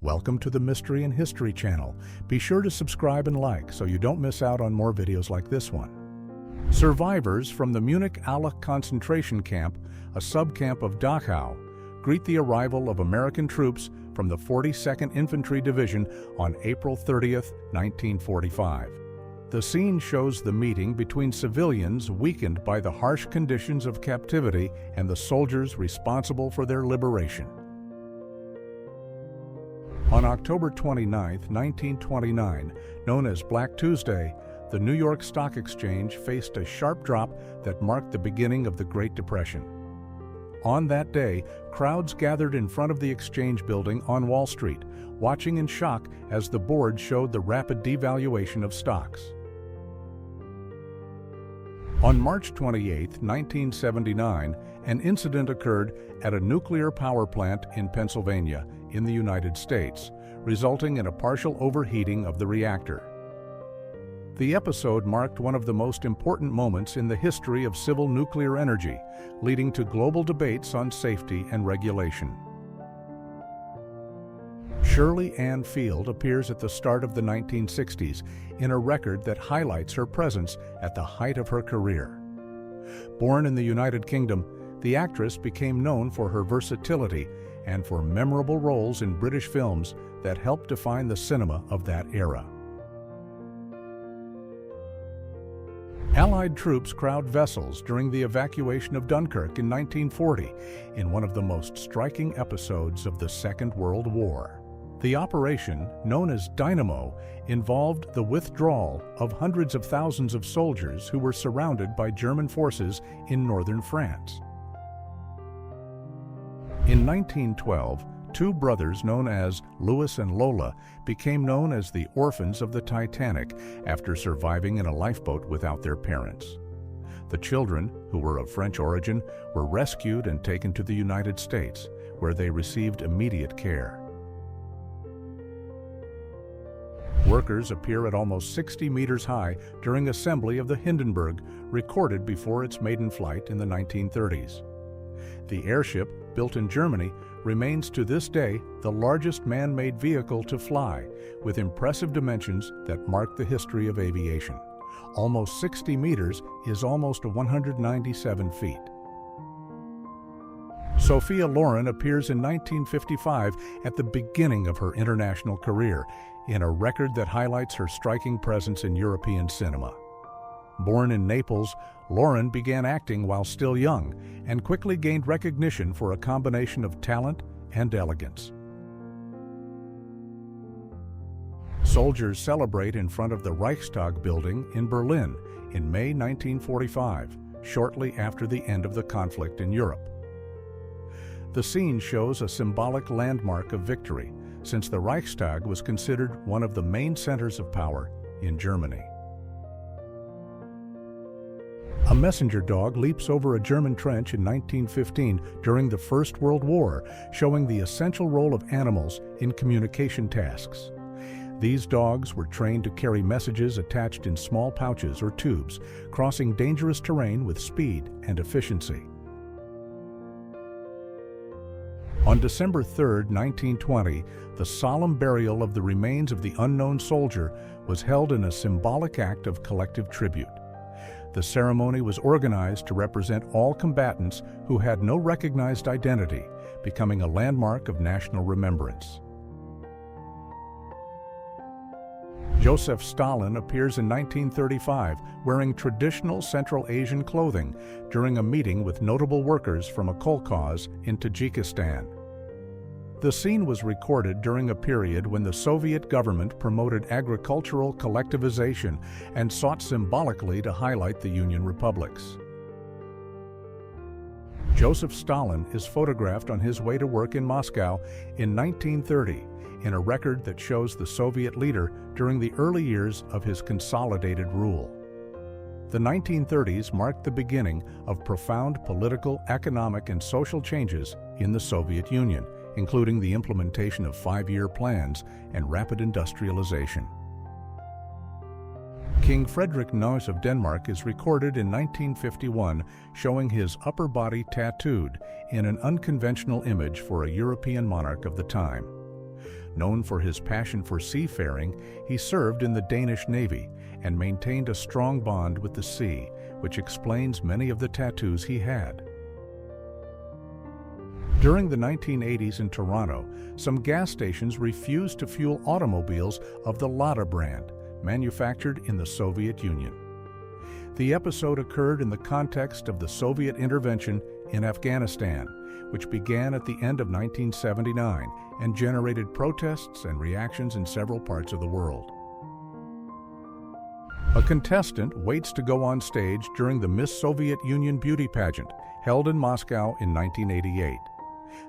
Welcome to the Mystery and History channel. Be sure to subscribe and like so you don't miss out on more videos like this one. Survivors from the Munich-Allach concentration camp, a subcamp of Dachau, greet the arrival of American troops from the 42nd Infantry Division on April 30, 1945. The scene shows the meeting between civilians weakened by the harsh conditions of captivity and the soldiers responsible for their liberation. On October 29, 1929, known as Black Tuesday, the New York Stock Exchange faced a sharp drop that marked the beginning of the Great Depression. On that day, crowds gathered in front of the Exchange building on Wall Street, watching in shock as the board showed the rapid devaluation of stocks. On March 28, 1979, an incident occurred at a nuclear power plant in Pennsylvania, in the United States, resulting in a partial overheating of the reactor. The episode marked one of the most important moments in the history of civil nuclear energy, leading to global debates on safety and regulation. Shirley Ann Field appears at the start of the 1960s in a record that highlights her presence at the height of her career. Born in the United Kingdom, the actress became known for her versatility and for memorable roles in British films that helped define the cinema of that era. Allied troops crowd vessels during the evacuation of Dunkirk in 1940 in one of the most striking episodes of the Second World War. The operation, known as Dynamo, involved the withdrawal of hundreds of thousands of soldiers who were surrounded by German forces in northern France. In 1912, two brothers known as Louis and Lola became known as the orphans of the Titanic after surviving in a lifeboat without their parents. The children, who were of French origin, were rescued and taken to the United States, where they received immediate care. Workers appear at almost 60 meters high during assembly of the Hindenburg, recorded before its maiden flight in the 1930s. The airship, built in Germany, remains to this day the largest man-made vehicle to fly, with impressive dimensions that mark the history of aviation. Almost 60 meters is almost 197 feet. Sophia Loren appears in 1955 at the beginning of her international career, in a record that highlights her striking presence in European cinema. Born in Naples, Loren began acting while still young and quickly gained recognition for a combination of talent and elegance. Soldiers celebrate in front of the Reichstag building in Berlin in May 1945, shortly after the end of the conflict in Europe. The scene shows a symbolic landmark of victory, since the Reichstag was considered one of the main centers of power in Germany. A messenger dog leaps over a German trench in 1915 during the First World War, showing the essential role of animals in communication tasks. These dogs were trained to carry messages attached in small pouches or tubes, crossing dangerous terrain with speed and efficiency. On December 3, 1920, the solemn burial of the remains of the unknown soldier was held in a symbolic act of collective tribute. The ceremony was organized to represent all combatants who had no recognized identity, becoming a landmark of national remembrance. Joseph Stalin appears in 1935 wearing traditional Central Asian clothing during a meeting with notable workers from a kolkhoz in Tajikistan. The scene was recorded during a period when the Soviet government promoted agricultural collectivization and sought symbolically to highlight the Union republics. Joseph Stalin is photographed on his way to work in Moscow in 1930 in a record that shows the Soviet leader during the early years of his consolidated rule. The 1930s marked the beginning of profound political, economic, and social changes in the Soviet Union, including the implementation of 5-year plans and rapid industrialization. King Frederick Nose of Denmark is recorded in 1951, showing his upper body tattooed in an unconventional image for a European monarch of the time. Known for his passion for seafaring, he served in the Danish Navy and maintained a strong bond with the sea, which explains many of the tattoos he had. During the 1980s in Toronto, some gas stations refused to fuel automobiles of the Lada brand, manufactured in the Soviet Union. The episode occurred in the context of the Soviet intervention in Afghanistan, which began at the end of 1979 and generated protests and reactions in several parts of the world. A contestant waits to go on stage during the Miss Soviet Union beauty pageant held in Moscow in 1988.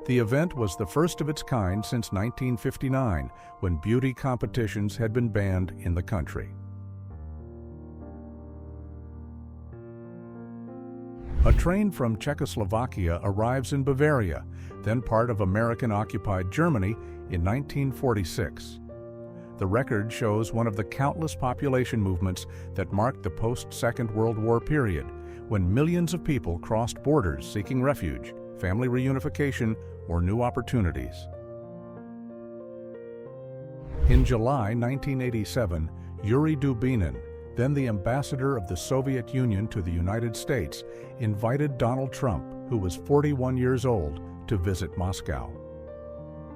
The event was the first of its kind since 1959, when beauty competitions had been banned in the country. A train from Czechoslovakia arrives in Bavaria, then part of American-occupied Germany, in 1946. The record shows one of the countless population movements that marked the post-Second World War period, when millions of people crossed borders seeking refuge, family reunification, or new opportunities. In July 1987, Yuri Dubinin, then the ambassador of the Soviet Union to the United States, invited Donald Trump, who was 41 years old, to visit Moscow.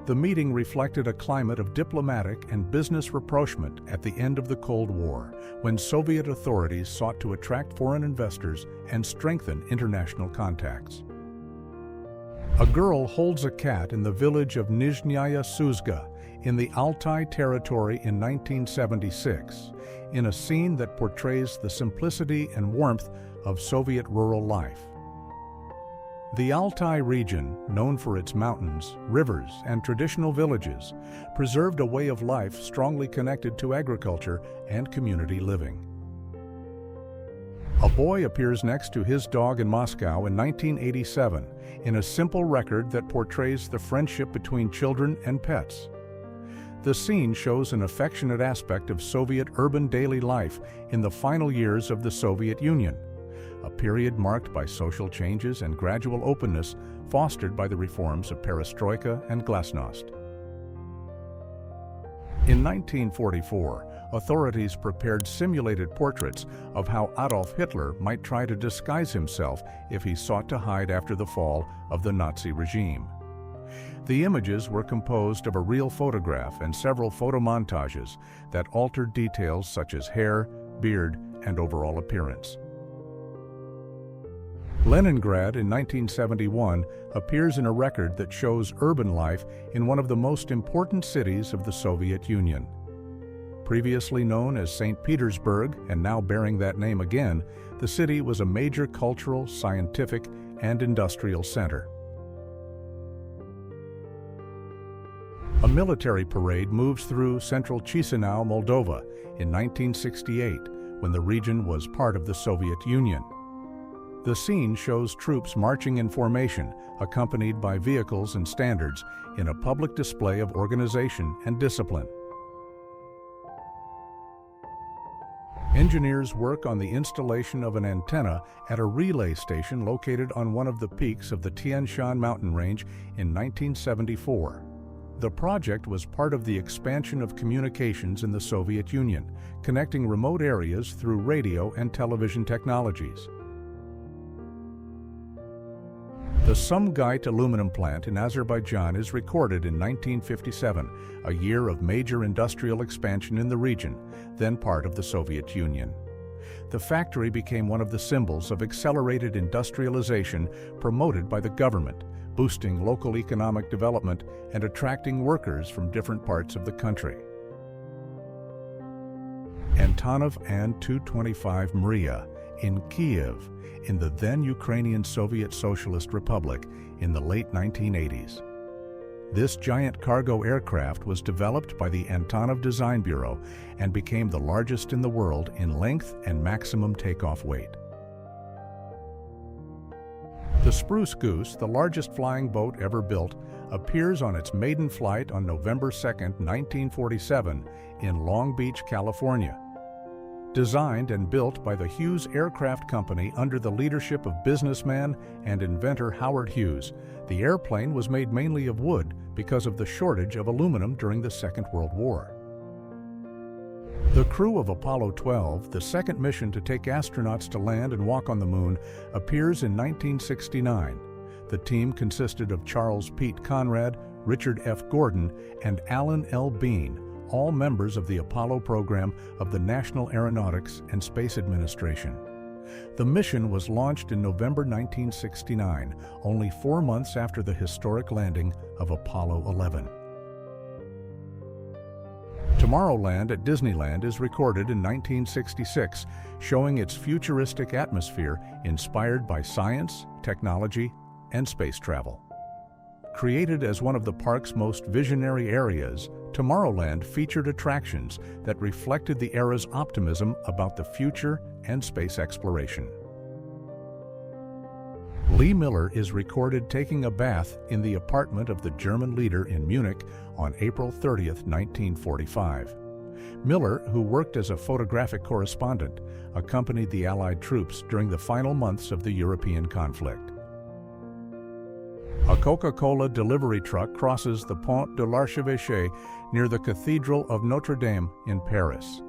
The meeting reflected a climate of diplomatic and business rapprochement at the end of the Cold War, when Soviet authorities sought to attract foreign investors and strengthen international contacts. A girl holds a cat in the village of Nizhnaya Suzga in the Altai territory in 1976, in a scene that portrays the simplicity and warmth of Soviet rural life. The Altai region, known for its mountains, rivers, and traditional villages, preserved a way of life strongly connected to agriculture and community living. A boy appears next to his dog in Moscow in 1987 in a simple record that portrays the friendship between children and pets. The scene shows an affectionate aspect of Soviet urban daily life in the final years of the Soviet Union, a period marked by social changes and gradual openness fostered by the reforms of perestroika and glasnost. In 1944, authorities prepared simulated portraits of how Adolf Hitler might try to disguise himself if he sought to hide after the fall of the Nazi regime. The images were composed of a real photograph and several photomontages that altered details such as hair, beard, and overall appearance. Leningrad in 1971 appears in a record that shows urban life in one of the most important cities of the Soviet Union. Previously known as St. Petersburg and now bearing that name again, the city was a major cultural, scientific, and industrial center. A military parade moves through central Chisinau, Moldova, in 1968, when the region was part of the Soviet Union. The scene shows troops marching in formation, accompanied by vehicles and standards, in a public display of organization and discipline. Engineers work on the installation of an antenna at a relay station located on one of the peaks of the Tian Shan mountain range in 1974. The project was part of the expansion of communications in the Soviet Union, connecting remote areas through radio and television technologies. The Sumgait aluminum plant in Azerbaijan is recorded in 1957, a year of major industrial expansion in the region, then part of the Soviet Union. The factory became one of the symbols of accelerated industrialization promoted by the government, boosting local economic development and attracting workers from different parts of the country. Antonov An-225 Mriya in Kiev, in the then Ukrainian Soviet Socialist Republic in the late 1980s. This giant cargo aircraft was developed by the Antonov Design Bureau and became the largest in the world in length and maximum takeoff weight. The Spruce Goose, the largest flying boat ever built, appears on its maiden flight on November 2, 1947, in Long Beach, California. Designed and built by the Hughes Aircraft Company under the leadership of businessman and inventor Howard Hughes, the airplane was made mainly of wood because of the shortage of aluminum during the Second World War. The crew of Apollo 12, the second mission to take astronauts to land and walk on the moon, appears in 1969. The team consisted of Charles Pete Conrad, Richard F. Gordon, and Alan L. Bean, all members of the Apollo program of the National Aeronautics and Space Administration. The mission was launched in November 1969, only 4 months after the historic landing of Apollo 11. Tomorrowland at Disneyland is recorded in 1966, showing its futuristic atmosphere inspired by science, technology, and space travel. Created as one of the park's most visionary areas, Tomorrowland featured attractions that reflected the era's optimism about the future and space exploration. Lee Miller is recorded taking a bath in the apartment of the German leader in Munich on April 30, 1945. Miller, who worked as a photographic correspondent, accompanied the Allied troops during the final months of the European conflict. A Coca-Cola delivery truck crosses the Pont de l'Archevêché near the Cathedral of Notre Dame in Paris.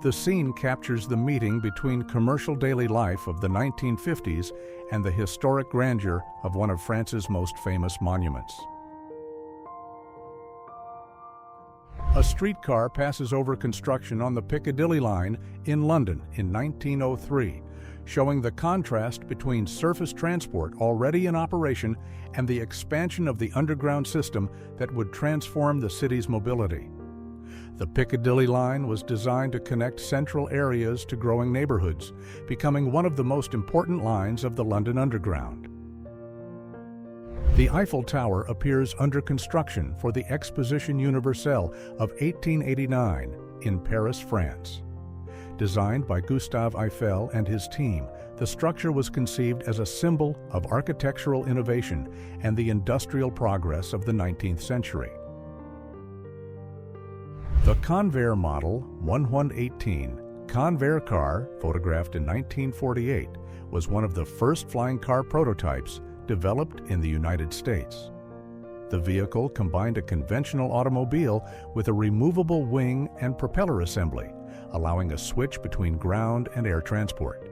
The scene captures the meeting between commercial daily life of the 1950s and the historic grandeur of one of France's most famous monuments. A streetcar passes over construction on the Piccadilly line in London in 1903, showing the contrast between surface transport already in operation and the expansion of the underground system that would transform the city's mobility. The Piccadilly line was designed to connect central areas to growing neighborhoods, becoming one of the most important lines of the London Underground. The Eiffel Tower appears under construction for the Exposition Universelle of 1889 in Paris, France. Designed by Gustave Eiffel and his team, the structure was conceived as a symbol of architectural innovation and the industrial progress of the 19th century. The Convair Model 1118 Convair car, photographed in 1948, was one of the first flying car prototypes developed in the United States. The vehicle combined a conventional automobile with a removable wing and propeller assembly, allowing a switch between ground and air transport.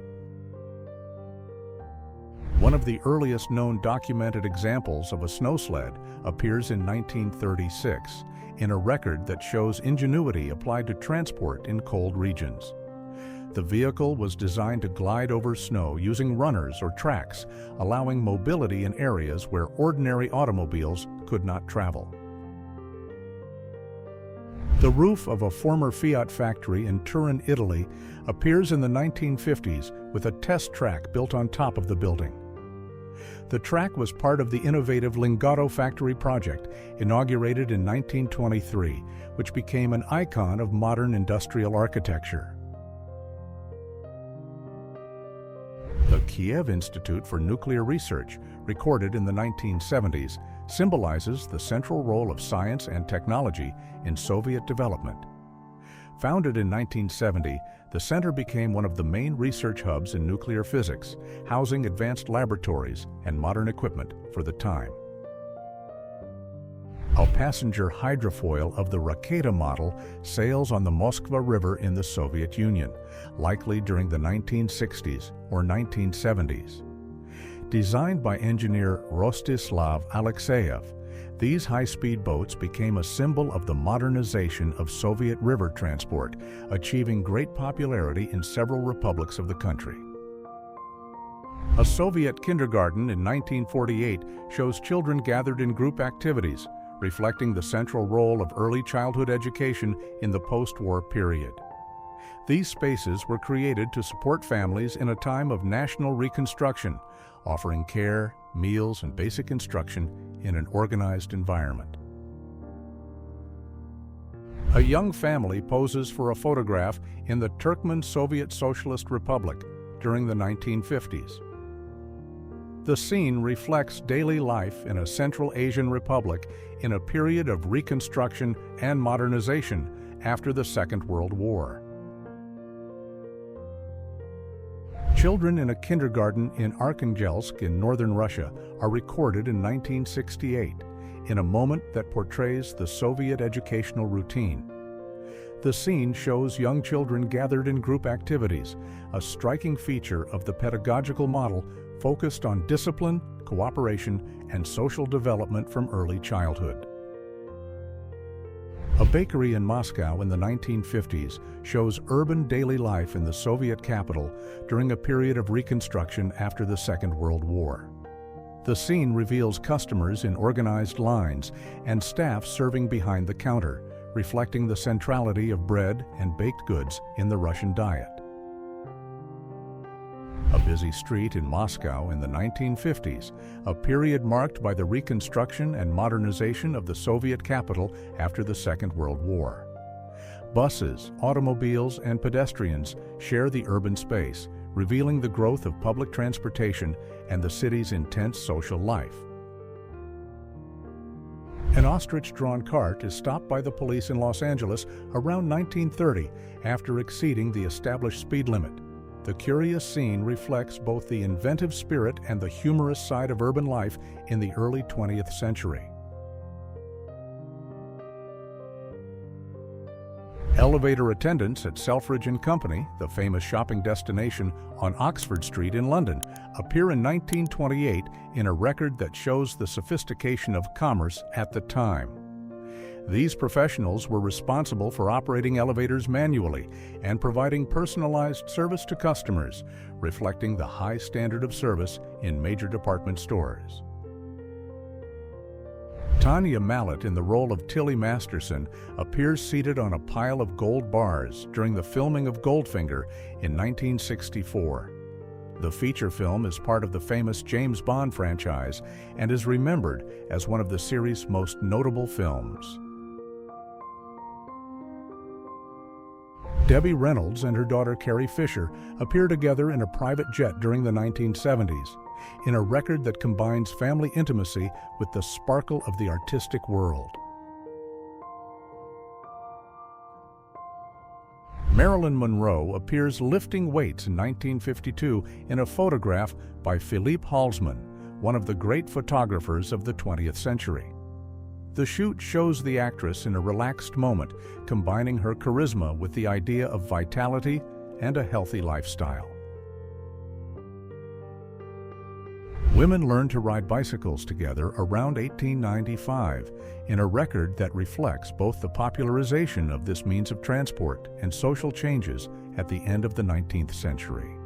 One of the earliest known documented examples of a snowsled appears in 1936, in a record that shows ingenuity applied to transport in cold regions. The vehicle was designed to glide over snow using runners or tracks, allowing mobility in areas where ordinary automobiles could not travel. The roof of a former Fiat factory in Turin, Italy, appears in the 1950s with a test track built on top of the building. The track was part of the innovative Lingotto factory project, inaugurated in 1923, which became an icon of modern industrial architecture. The Kiev Institute for Nuclear Research, recorded in the 1970s, symbolizes the central role of science and technology in Soviet development. Founded in 1970, the center became one of the main research hubs in nuclear physics, housing advanced laboratories and modern equipment for the time. A passenger hydrofoil of the Raketa model sails on the Moskva River in the Soviet Union, likely during the 1960s or 1970s. Designed by engineer Rostislav Alexeyev, these high-speed boats became a symbol of the modernization of Soviet river transport, achieving great popularity in several republics of the country. A Soviet kindergarten in 1948 shows children gathered in group activities, reflecting the central role of early childhood education in the post-war period. These spaces were created to support families in a time of national reconstruction, offering care, meals, and basic instruction in an organized environment. A young family poses for a photograph in the Turkmen Soviet Socialist Republic during the 1950s. The scene reflects daily life in a Central Asian republic in a period of reconstruction and modernization after the Second World War. Children in a kindergarten in Arkhangelsk in northern Russia are recorded in 1968 in a moment that portrays the Soviet educational routine. The scene shows young children gathered in group activities, a striking feature of the pedagogical model focused on discipline, cooperation, and social development from early childhood. A bakery in Moscow in the 1950s shows urban daily life in the Soviet capital during a period of reconstruction after the Second World War. The scene reveals customers in organized lines and staff serving behind the counter, reflecting the centrality of bread and baked goods in the Russian diet. A busy street in Moscow in the 1950s, a period marked by the reconstruction and modernization of the Soviet capital after the Second World War. Buses, automobiles, and pedestrians share the urban space, revealing the growth of public transportation and the city's intense social life. An ostrich-drawn cart is stopped by the police in Los Angeles around 1930 after exceeding the established speed limit. The curious scene reflects both the inventive spirit and the humorous side of urban life in the early 20th century. Elevator attendants at Selfridge & Company, the famous shopping destination on Oxford Street in London, appear in 1928 in a record that shows the sophistication of commerce at the time. These professionals were responsible for operating elevators manually and providing personalized service to customers, reflecting the high standard of service in major department stores. Tanya Mallet, in the role of Tilly Masterson, appears seated on a pile of gold bars during the filming of Goldfinger in 1964. The feature film is part of the famous James Bond franchise and is remembered as one of the series' most notable films. Debbie Reynolds and her daughter Carrie Fisher appear together in a private jet during the 1970s, in a record that combines family intimacy with the sparkle of the artistic world. Marilyn Monroe appears lifting weights in 1952 in a photograph by Philippe Halsman, one of the great photographers of the 20th century. The shoot shows the actress in a relaxed moment, combining her charisma with the idea of vitality and a healthy lifestyle. Women learned to ride bicycles together around 1895, in a record that reflects both the popularization of this means of transport and social changes at the end of the 19th century.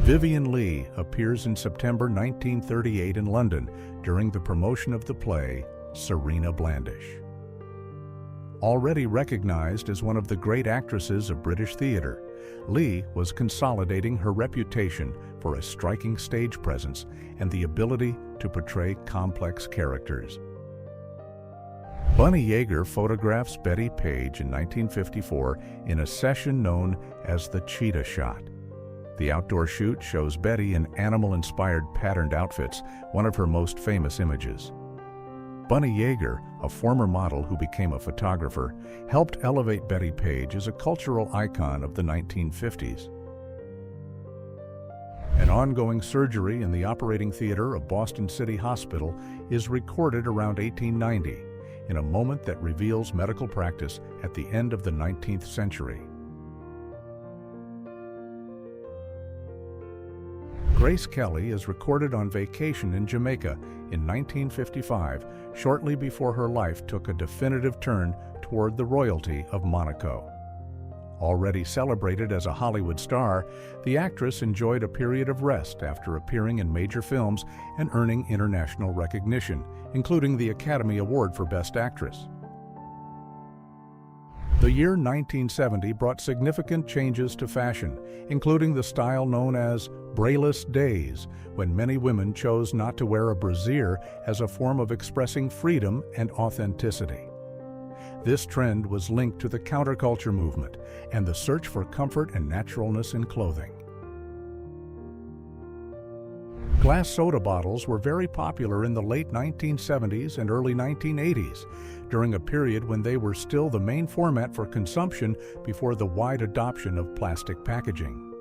Vivien Leigh appears in September 1938 in London during the promotion of the play Serena Blandish. Already recognized as one of the great actresses of British theatre, Leigh was consolidating her reputation for a striking stage presence and the ability to portray complex characters. Bunny Yeager photographs Betty Page in 1954 in a session known as the Cheetah Shot. The outdoor shoot shows Betty in animal-inspired patterned outfits, one of her most famous images. Bunny Yeager, a former model who became a photographer, helped elevate Betty Page as a cultural icon of the 1950s. An ongoing surgery in the operating theater of Boston City Hospital is recorded around 1890, in a moment that reveals medical practice at the end of the 19th century. Grace Kelly is recorded on vacation in Jamaica in 1955, shortly before her life took a definitive turn toward the royalty of Monaco. Already celebrated as a Hollywood star, the actress enjoyed a period of rest after appearing in major films and earning international recognition, including the Academy Award for Best Actress. The year 1970 brought significant changes to fashion, including the style known as braeless days, when many women chose not to wear a brassiere as a form of expressing freedom and authenticity. This trend was linked to the counterculture movement and the search for comfort and naturalness in clothing. Glass soda bottles were very popular in the late 1970s and early 1980s, during a period when they were still the main format for consumption before the wide adoption of plastic packaging.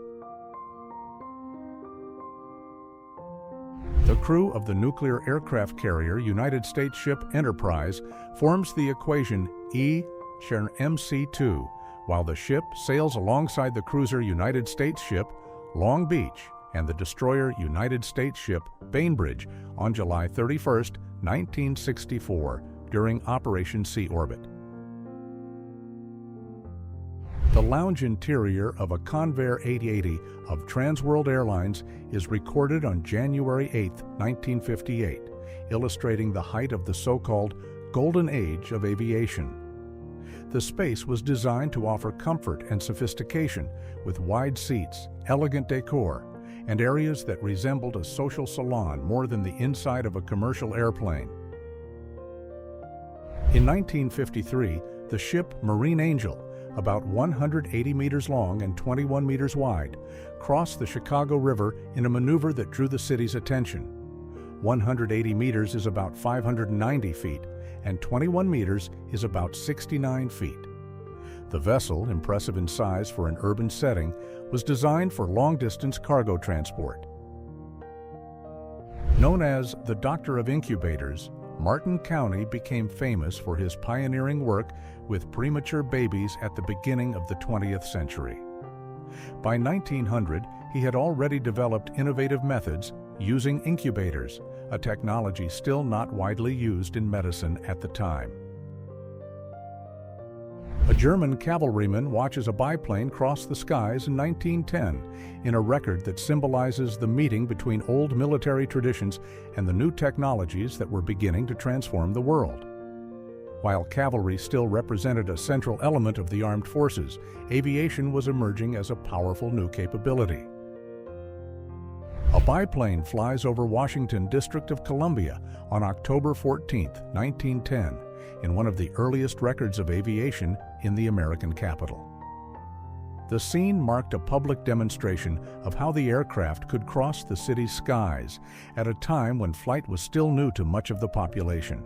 The crew of the nuclear aircraft carrier United States ship Enterprise forms the equation E=mc2, while the ship sails alongside the cruiser United States ship Long Beach and the destroyer United States ship Bainbridge on July 31, 1964, during Operation Sea Orbit. The lounge interior of a Convair 880 of Transworld Airlines is recorded on January 8, 1958, illustrating the height of the so-called Golden Age of aviation. The space was designed to offer comfort and sophistication, with wide seats, elegant decor, and areas that resembled a social salon more than the inside of a commercial airplane. In 1953, the ship Marine Angel, about 180 meters long and 21 meters wide, crossed the Chicago River in a maneuver that drew the city's attention. 180 meters is about 590 feet, and 21 meters is about 69 feet. The vessel, impressive in size for an urban setting, was designed for long-distance cargo transport. Known as the Doctor of Incubators, Martin County became famous for his pioneering work with premature babies at the beginning of the 20th century. By 1900, he had already developed innovative methods using incubators, a technology still not widely used in medicine at the time. A German cavalryman watches a biplane cross the skies in 1910, in a record that symbolizes the meeting between old military traditions and the new technologies that were beginning to transform the world. While cavalry still represented a central element of the armed forces, aviation was emerging as a powerful new capability. A biplane flies over Washington, District of Columbia on October 14, 1910, in one of the earliest records of aviation in the American capital. The scene marked a public demonstration of how the aircraft could cross the city's skies at a time when flight was still new to much of the population.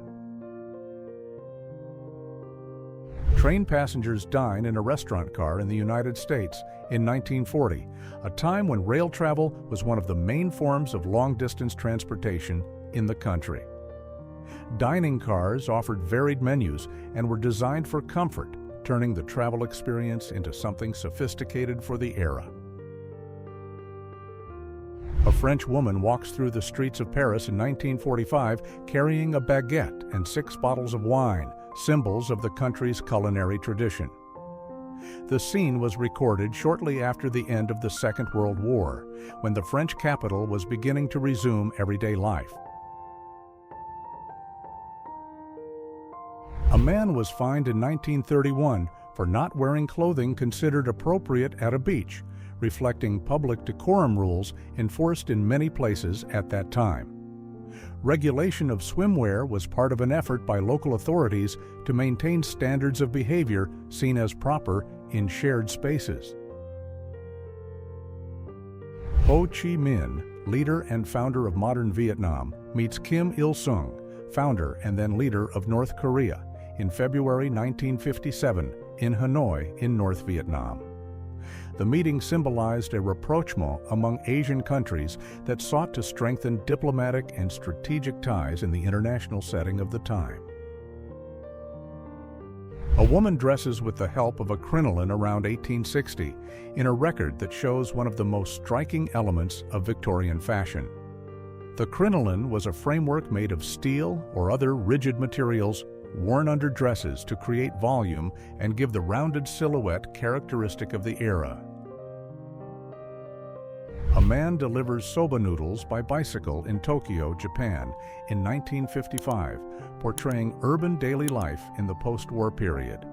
Train passengers dine in a restaurant car in the United States in 1940, a time when rail travel was one of the main forms of long-distance transportation in the country. Dining cars offered varied menus and were designed for comfort, turning the travel experience into something sophisticated for the era. A French woman walks through the streets of Paris in 1945 carrying a baguette and 6 bottles of wine, symbols of the country's culinary tradition. The scene was recorded shortly after the end of the Second World War, when the French capital was beginning to resume everyday life. A man was fined in 1931 for not wearing clothing considered appropriate at a beach, reflecting public decorum rules enforced in many places at that time. Regulation of swimwear was part of an effort by local authorities to maintain standards of behavior seen as proper in shared spaces. Ho Chi Minh, leader and founder of modern Vietnam, meets Kim Il-sung, founder and then leader of North Korea, in February 1957 in Hanoi in North Vietnam. The meeting symbolized a rapprochement among Asian countries that sought to strengthen diplomatic and strategic ties in the international setting of the time. A woman dresses with the help of a crinoline around 1860 in a record that shows one of the most striking elements of Victorian fashion. The crinoline was a framework made of steel or other rigid materials worn under dresses to create volume and give the rounded silhouette characteristic of the era. A man delivers soba noodles by bicycle in Tokyo, Japan, in 1955, portraying urban daily life in the post-war period.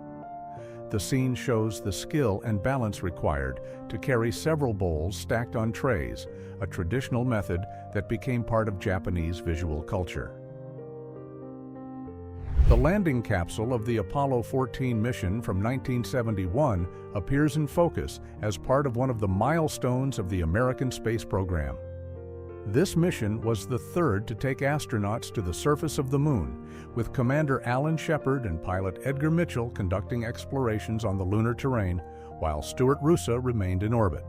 The scene shows the skill and balance required to carry several bowls stacked on trays, a traditional method that became part of Japanese visual culture. The landing capsule of the Apollo 14 mission from 1971 appears in focus as part of one of the milestones of the American space program. This mission was the third to take astronauts to the surface of the Moon, with Commander Alan Shepard and pilot Edgar Mitchell conducting explorations on the lunar terrain, while Stuart Roosa remained in orbit.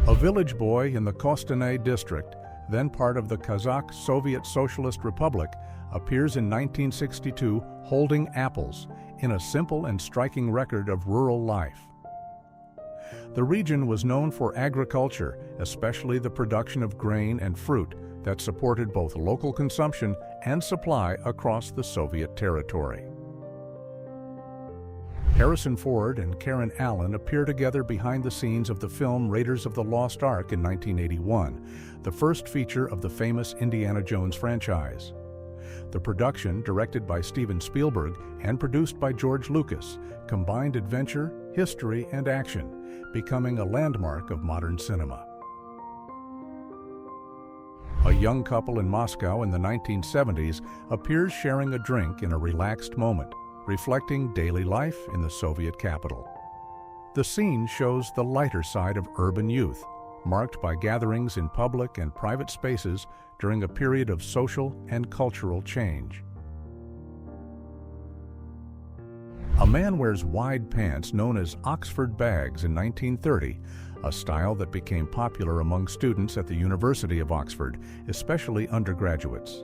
A village boy in the Kostanay district, then part of the Kazakh Soviet Socialist Republic, appears in 1962 holding apples, in a simple and striking record of rural life. The region was known for agriculture, especially the production of grain and fruit that supported both local consumption and supply across the Soviet territory. Harrison Ford and Karen Allen appear together behind the scenes of the film Raiders of the Lost Ark in 1981, the first feature of the famous Indiana Jones franchise. The production, directed by Steven Spielberg and produced by George Lucas, combined adventure, history, and action, becoming a landmark of modern cinema. A young couple in Moscow in the 1970s appears sharing a drink in a relaxed moment, reflecting daily life in the Soviet capital. The scene shows the lighter side of urban youth, marked by gatherings in public and private spaces during a period of social and cultural change. A man wears wide pants known as Oxford bags in 1930, a style that became popular among students at the University of Oxford, especially undergraduates.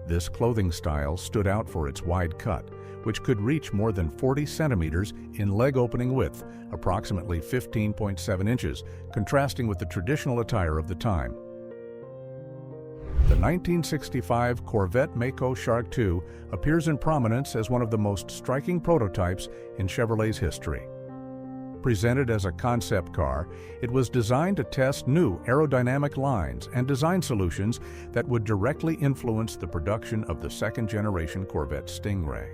This clothing style stood out for its wide cut, which could reach more than 40 centimeters in leg opening width, approximately 15.7 inches, contrasting with the traditional attire of the time. The 1965 Corvette Mako Shark II appears in prominence as one of the most striking prototypes in Chevrolet's history. Presented as a concept car, it was designed to test new aerodynamic lines and design solutions that would directly influence the production of the second-generation Corvette Stingray.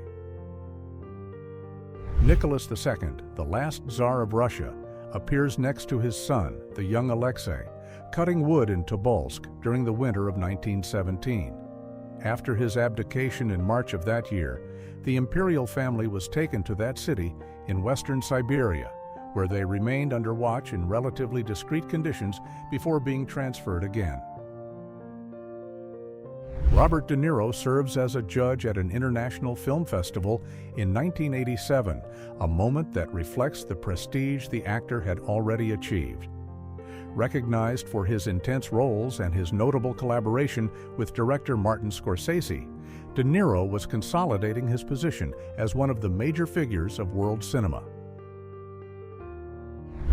Nicholas II, the last Tsar of Russia, appears next to his son, the young Alexei, cutting wood in Tobolsk during the winter of 1917. After his abdication in March of that year, the imperial family was taken to that city in western Siberia, where they remained under watch in relatively discreet conditions before being transferred again. Robert De Niro serves as a judge at an international film festival in 1987, a moment that reflects the prestige the actor had already achieved. Recognized for his intense roles and his notable collaboration with director Martin Scorsese, De Niro was consolidating his position as one of the major figures of world cinema.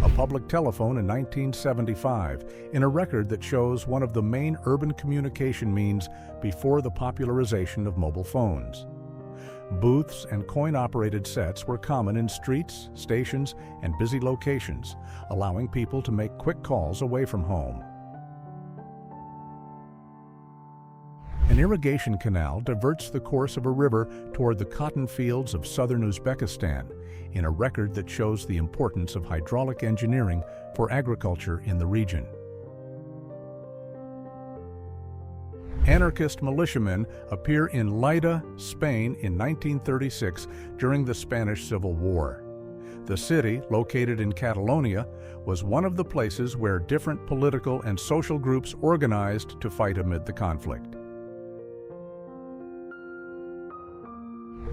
A public telephone in 1975, in a record that shows one of the main urban communication means before the popularization of mobile phones. Booths and coin-operated sets were common in streets, stations, and busy locations, allowing people to make quick calls away from home. An irrigation canal diverts the course of a river toward the cotton fields of southern Uzbekistan, in a record that shows the importance of hydraulic engineering for agriculture in the region. Anarchist militiamen appear in Lleida, Spain in 1936 during the Spanish Civil War. The city, located in Catalonia, was one of the places where different political and social groups organized to fight amid the conflict.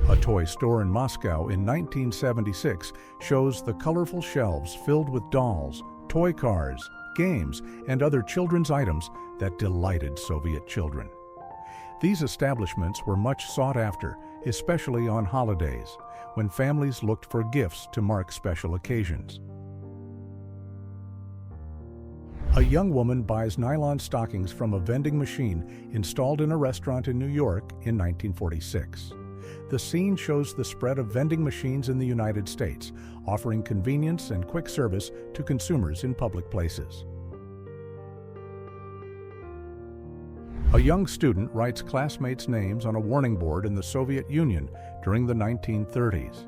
A toy store in Moscow in 1976 shows the colorful shelves filled with dolls, toy cars, games, and other children's items that delighted Soviet children. These establishments were much sought after, especially on holidays, when families looked for gifts to mark special occasions. A young woman buys nylon stockings from a vending machine installed in a restaurant in New York in 1946. The scene shows the spread of vending machines in the United States, offering convenience and quick service to consumers in public places. A young student writes classmates' names on a warning board in the Soviet Union during the 1930s.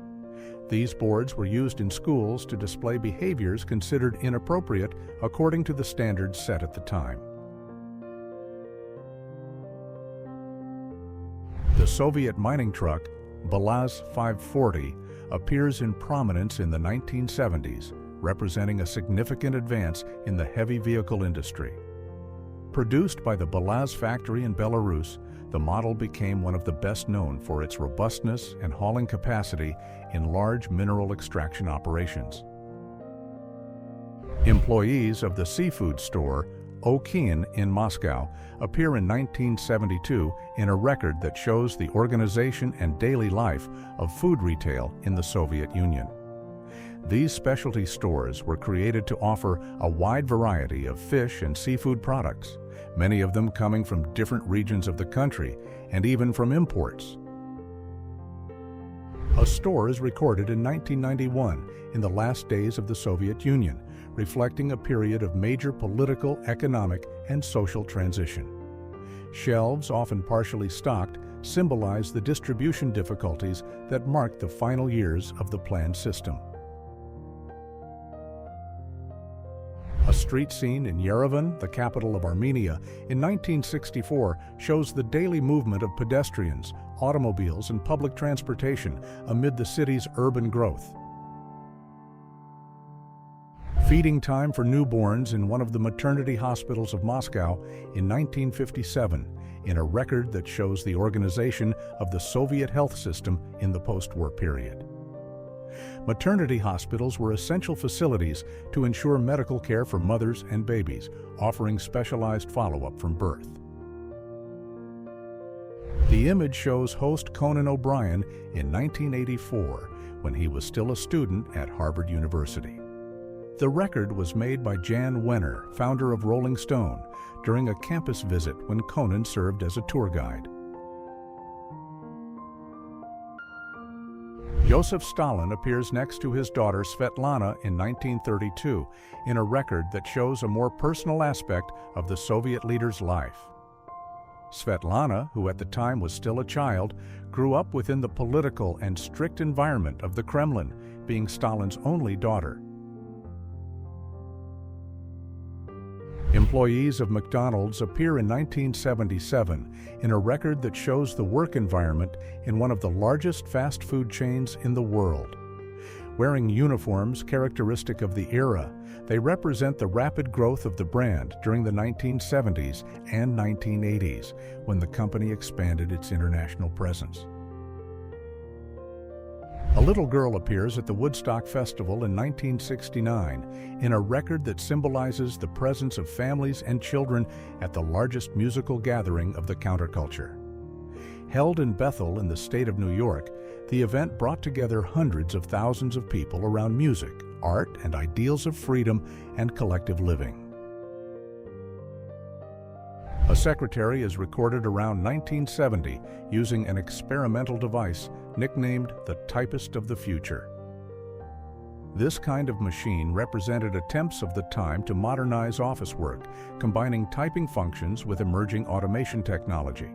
These boards were used in schools to display behaviors considered inappropriate according to the standards set at the time. The Soviet mining truck, Belaz 540, appears in prominence in the 1970s, representing a significant advance in the heavy vehicle industry. Produced by the Belaz factory in Belarus, the model became one of the best known for its robustness and hauling capacity in large mineral extraction operations. Employees of the seafood store Okean in Moscow appear in 1972 in a record that shows the organization and daily life of food retail in the Soviet Union. These specialty stores were created to offer a wide variety of fish and seafood products, many of them coming from different regions of the country and even from imports. A store is recorded in 1991 in the last days of the Soviet Union, reflecting a period of major political, economic, and social transition. Shelves, often partially stocked, symbolize the distribution difficulties that marked the final years of the planned system. A street scene in Yerevan, the capital of Armenia, in 1964 shows the daily movement of pedestrians, automobiles, and public transportation amid the city's urban growth. Feeding time for newborns in one of the maternity hospitals of Moscow in 1957, in a record that shows the organization of the Soviet health system in the post-war period. Maternity hospitals were essential facilities to ensure medical care for mothers and babies, offering specialized follow-up from birth. The image shows host Conan O'Brien in 1984, when he was still a student at Harvard University. The record was made by Jan Wenner, founder of Rolling Stone, during a campus visit when Conan served as a tour guide. Joseph Stalin appears next to his daughter Svetlana in 1932 in a record that shows a more personal aspect of the Soviet leader's life. Svetlana, who at the time was still a child, grew up within the political and strict environment of the Kremlin, being Stalin's only daughter. Employees of McDonald's appear in 1977 in a record that shows the work environment in one of the largest fast food chains in the world. Wearing uniforms characteristic of the era, they represent the rapid growth of the brand during the 1970s and 1980s, when the company expanded its international presence. A little girl appears at the Woodstock Festival in 1969 in a record that symbolizes the presence of families and children at the largest musical gathering of the counterculture. Held in Bethel in the state of New York, the event brought together hundreds of thousands of people around music, art, and ideals of freedom and collective living. A secretary is recorded around 1970 using an experimental device nicknamed the typist of the future. This kind of machine represented attempts of the time to modernize office work, combining typing functions with emerging automation technology.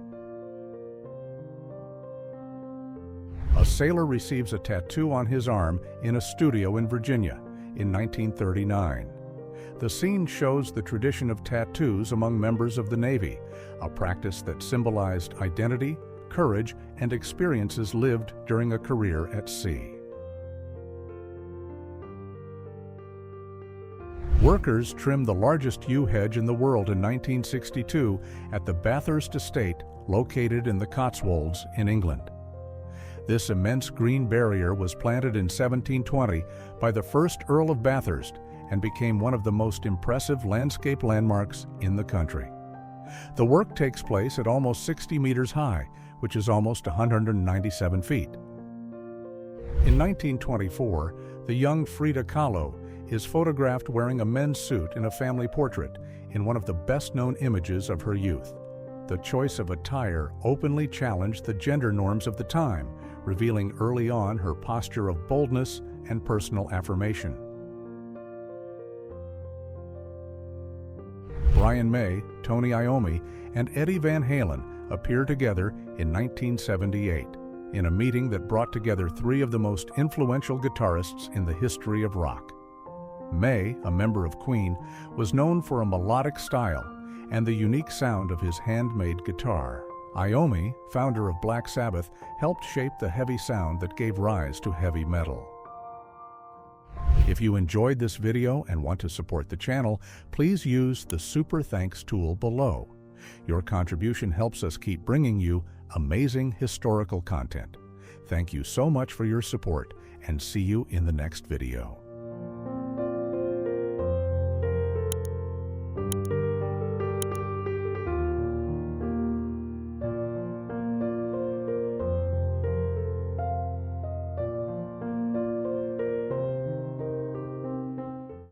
A sailor receives a tattoo on his arm in a studio in Virginia in 1939. The scene shows the tradition of tattoos among members of the Navy, a practice that symbolized identity, courage, and experiences lived during a career at sea. Workers trimmed the largest yew hedge in the world in 1962 at the Bathurst Estate, located in the Cotswolds in England. This immense green barrier was planted in 1720 by the first Earl of Bathurst and became one of the most impressive landscape landmarks in the country. The work takes place at almost 60 meters high, which is almost 197 feet. In 1924, the young Frida Kahlo is photographed wearing a men's suit in a family portrait in one of the best-known images of her youth. The choice of attire openly challenged the gender norms of the time, revealing early on her posture of boldness and personal affirmation. Brian May, Tony Iommi, and Eddie Van Halen appear together in 1978 in a meeting that brought together three of the most influential guitarists in the history of rock. May, a member of Queen, was known for a melodic style and the unique sound of his handmade guitar. Iommi, founder of Black Sabbath, helped shape the heavy sound that gave rise to heavy metal. If you enjoyed this video and want to support the channel, please use the Super Thanks tool below. Your contribution helps us keep bringing you amazing historical content. Thank you so much for your support, and see you in the next video.